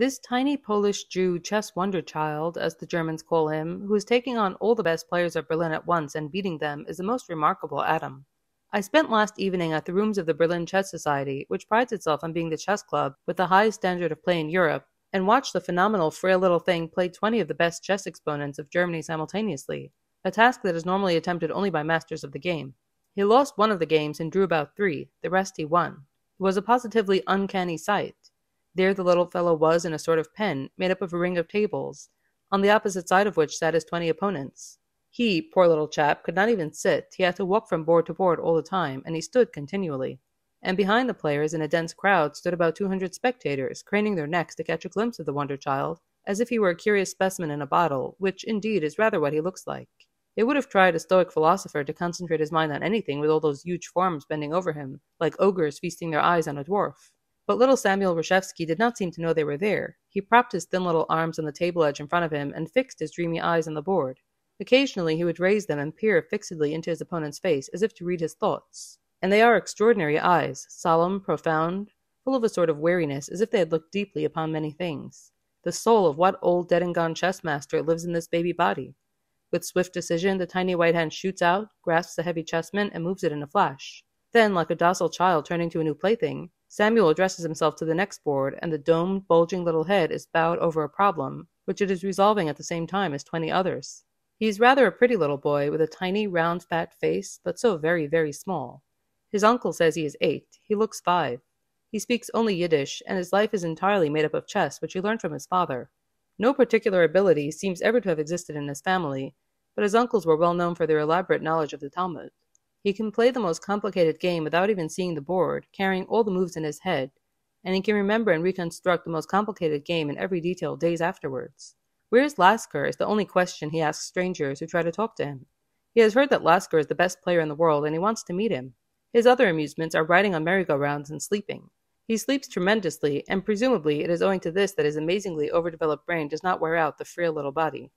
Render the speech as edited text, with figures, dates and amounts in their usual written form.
This tiny Polish Jew chess wonder child, as the Germans call him, who is taking on all the best players of Berlin at once and beating them, is the most remarkable atom. I spent last evening at the rooms of the Berlin Chess Society, which prides itself on being the chess club with the highest standard of play in Europe, and watched the phenomenal frail little thing play 20 of the best chess exponents of Germany simultaneously, a task that is normally attempted only by masters of the game. He lost one of the games and drew about 3, the rest he won. It was a positively uncanny sight. There the little fellow was in a sort of pen, made up of a ring of tables, on the opposite side of which sat his 20 opponents. He, poor little chap, could not even sit, he had to walk from board to board all the time, and he stood continually. And behind the players, in a dense crowd, stood about 200 spectators, craning their necks to catch a glimpse of the wonder child, as if he were a curious specimen in a bottle, which, indeed, is rather what he looks like. It would have tried a stoic philosopher to concentrate his mind on anything with all those huge forms bending over him, like ogres feasting their eyes on a dwarf. But little Samuel Reshevsky did not seem to know they were there. He propped his thin little arms on the table edge in front of him and fixed his dreamy eyes on the board. Occasionally he would raise them and peer fixedly into his opponent's face as if to read his thoughts. And they are extraordinary eyes, solemn, profound, full of a sort of wariness, as if they had looked deeply upon many things. The soul of what old dead-and-gone chess-master lives in this baby body? With swift decision, the tiny white hand shoots out, grasps a heavy chessman, and moves it in a flash. Then, like a docile child turning to a new plaything, Samuel addresses himself to the next board, and the domed, bulging little head is bowed over a problem, which it is resolving at the same time as 20 others. He is rather a pretty little boy, with a tiny, round, fat face, but so very, very small. His uncle says he is 8. He looks 5. He speaks only Yiddish, and his life is entirely made up of chess, which he learned from his father. No particular ability seems ever to have existed in his family, but his uncles were well known for their elaborate knowledge of the Talmud. He can play the most complicated game without even seeing the board, carrying all the moves in his head, and he can remember and reconstruct the most complicated game in every detail days afterwards. Where is Lasker is the only question he asks strangers who try to talk to him. He has heard that Lasker is the best player in the world, and he wants to meet him. His other amusements are riding on merry-go-rounds and sleeping. He sleeps tremendously, and presumably it is owing to this that his amazingly overdeveloped brain does not wear out the frail little body.